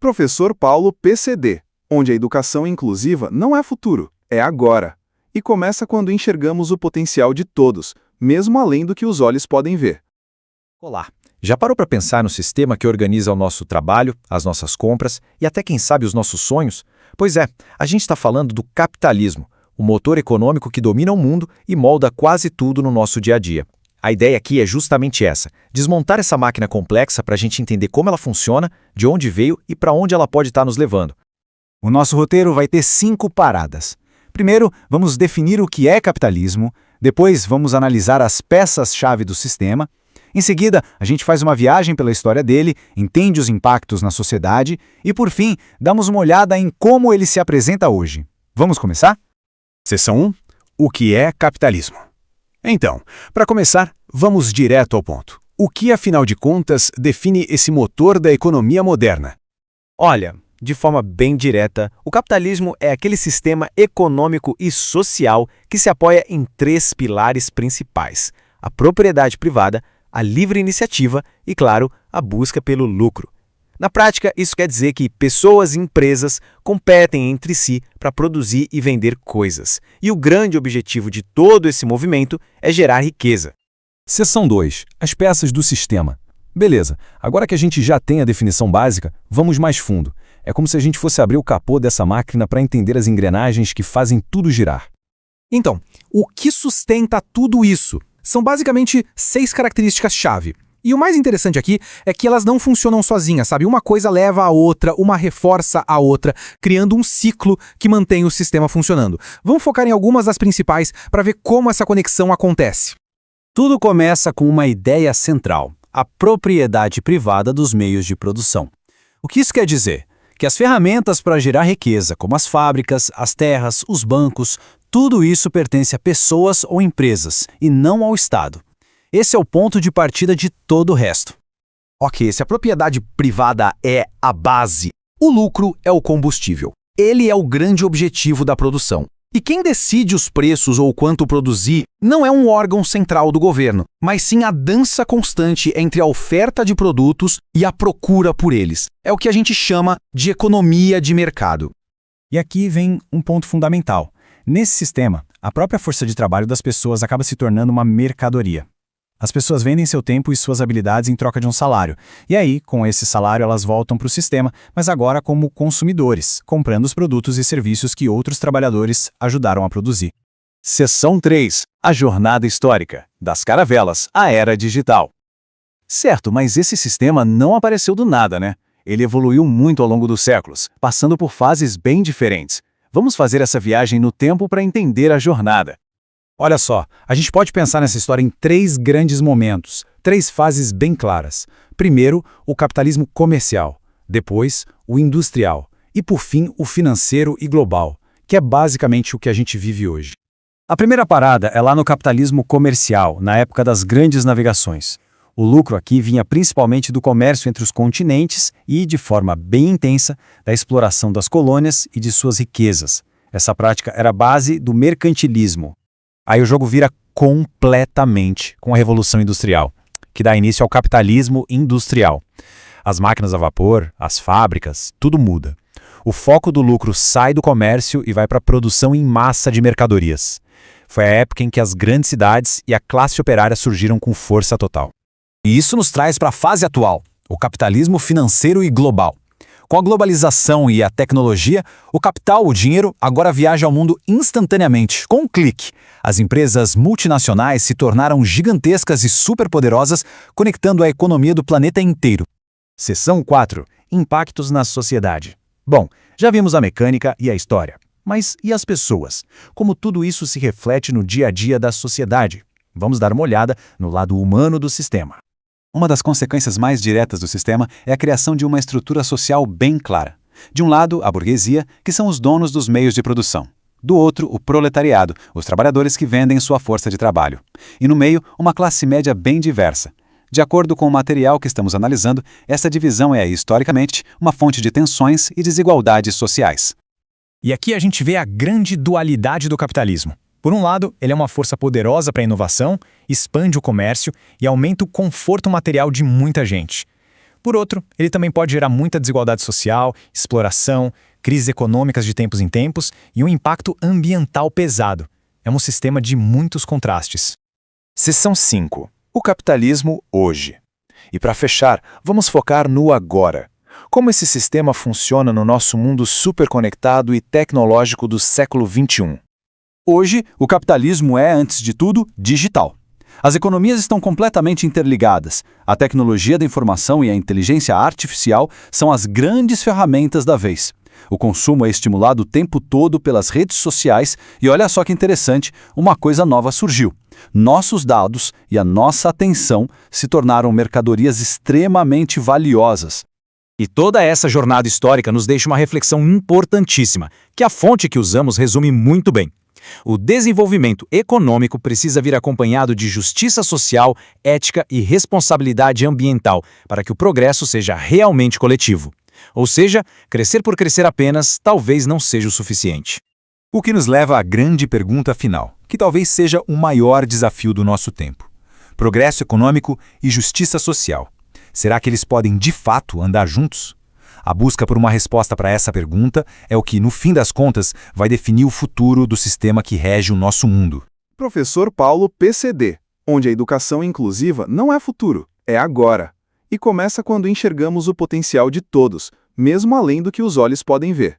professor Paulo PCD, onde a educação inclusiva não é futuro, é agora. E começa quando enxergamos o potencial de todos, mesmo além do que os olhos podem ver. Olá! Já parou para pensar no sistema que organiza o nosso trabalho, as nossas compras e até, quem sabe, os nossos sonhos? Pois é, a gente está falando do capitalismo, o motor econômico que domina o mundo e molda quase tudo no nosso dia a dia. A ideia aqui é justamente essa: desmontar essa máquina complexa para a gente entender como ela funciona, de onde veio e para onde ela pode estar nos levando. O nosso roteiro vai ter 5 paradas. Primeiro, vamos definir o que é capitalismo, depois vamos analisar as peças-chave do sistema. Em seguida, a gente faz uma viagem pela história dele, entende os impactos na sociedade e, por fim, damos uma olhada em como ele se apresenta hoje. Vamos começar? Seção 1. O que é capitalismo? Então, para começar, vamos direto ao ponto. O que, afinal de contas, define esse motor da economia moderna? Olha, de forma bem direta, o capitalismo é aquele sistema econômico e social que se apoia em 3 pilares principais: a propriedade privada, a livre iniciativa e, claro, a busca pelo lucro. Na prática, isso quer dizer que pessoas e empresas competem entre si para produzir e vender coisas. E o grande objetivo de todo esse movimento é gerar riqueza. Seção 2. As peças do sistema. Beleza, agora que a gente já tem a definição básica, vamos mais fundo. É como se a gente fosse abrir o capô dessa máquina para entender as engrenagens que fazem tudo girar. Então, o que sustenta tudo isso? São basicamente 6 características-chave. E o mais interessante aqui é que elas não funcionam sozinhas, sabe? Uma coisa leva a outra, uma reforça a outra, criando um ciclo que mantém o sistema funcionando. Vamos focar em algumas das principais para ver como essa conexão acontece. Tudo começa com uma ideia central: a propriedade privada dos meios de produção. O que isso quer dizer? Que as ferramentas para gerar riqueza, como as fábricas, as terras, os bancos, tudo isso pertence a pessoas ou empresas, e não ao Estado. Esse é o ponto de partida de todo o resto. Ok, se a propriedade privada é a base, o lucro é o combustível. Ele é o grande objetivo da produção. E quem decide os preços ou quanto produzir não é um órgão central do governo, mas sim a dança constante entre a oferta de produtos e a procura por eles. É o que a gente chama de economia de mercado. E aqui vem um ponto fundamental. Nesse sistema, a própria força de trabalho das pessoas acaba se tornando uma mercadoria. As pessoas vendem seu tempo e suas habilidades em troca de um salário. E aí, com esse salário, elas voltam para o sistema, mas agora como consumidores, comprando os produtos e serviços que outros trabalhadores ajudaram a produzir. Seção 3. A jornada histórica, das caravelas à era digital. Certo, mas esse sistema não apareceu do nada, né? Ele evoluiu muito ao longo dos séculos, passando por fases bem diferentes. Vamos fazer essa viagem no tempo para entender a jornada. Olha só, a gente pode pensar nessa história em 3 grandes momentos, 3 fases bem claras. Primeiro, o capitalismo comercial. Depois, o industrial. E, por fim, o financeiro e global, que é basicamente o que a gente vive hoje. A primeira parada é lá no capitalismo comercial, na época das grandes navegações. O lucro aqui vinha principalmente do comércio entre os continentes e, de forma bem intensa, da exploração das colônias e de suas riquezas. Essa prática era a base do mercantilismo. Aí o jogo vira completamente com a Revolução Industrial, que dá início ao capitalismo industrial. As máquinas a vapor, as fábricas, tudo muda. O foco do lucro sai do comércio e vai para a produção em massa de mercadorias. Foi a época em que as grandes cidades e a classe operária surgiram com força total. E isso nos traz para a fase atual, o capitalismo financeiro e global. Com a globalização e a tecnologia, o capital, o dinheiro, agora viaja ao mundo instantaneamente, com um clique. As empresas multinacionais se tornaram gigantescas e superpoderosas, conectando a economia do planeta inteiro. Seção 4. Impactos na sociedade. Bom, já vimos a mecânica e a história. Mas e as pessoas? Como tudo isso se reflete no dia a dia da sociedade? Vamos dar uma olhada no lado humano do sistema. Uma das consequências mais diretas do sistema é a criação de uma estrutura social bem clara. De um lado, a burguesia, que são os donos dos meios de produção. Do outro, o proletariado, os trabalhadores que vendem sua força de trabalho. E no meio, uma classe média bem diversa. De acordo com o material que estamos analisando, essa divisão é, historicamente, uma fonte de tensões e desigualdades sociais. E aqui a gente vê a grande dualidade do capitalismo. Por um lado, ele é uma força poderosa para a inovação, expande o comércio e aumenta o conforto material de muita gente. Por outro, ele também pode gerar muita desigualdade social, exploração, crises econômicas de tempos em tempos e um impacto ambiental pesado. É um sistema de muitos contrastes. Seção 5. O capitalismo hoje. E para fechar, vamos focar no agora. Como esse sistema funciona no nosso mundo superconectado e tecnológico do século XXI. Hoje, o capitalismo é, antes de tudo, digital. As economias estão completamente interligadas. A tecnologia da informação e a inteligência artificial são as grandes ferramentas da vez. O consumo é estimulado o tempo todo pelas redes sociais e olha só que interessante, uma coisa nova surgiu. Nossos dados e a nossa atenção se tornaram mercadorias extremamente valiosas. E toda essa jornada histórica nos deixa uma reflexão importantíssima, que a fonte que usamos resume muito bem. O desenvolvimento econômico precisa vir acompanhado de justiça social, ética e responsabilidade ambiental para que o progresso seja realmente coletivo. Ou seja, crescer por crescer apenas talvez não seja o suficiente. O que nos leva à grande pergunta final, que talvez seja o maior desafio do nosso tempo. Progresso econômico e justiça social. Será que eles podem de fato andar juntos? A busca por uma resposta para essa pergunta é o que, no fim das contas, vai definir o futuro do sistema que rege o nosso mundo. Professor Paulo PCD, onde a educação inclusiva não é futuro, é agora. E começa quando enxergamos o potencial de todos, mesmo além do que os olhos podem ver.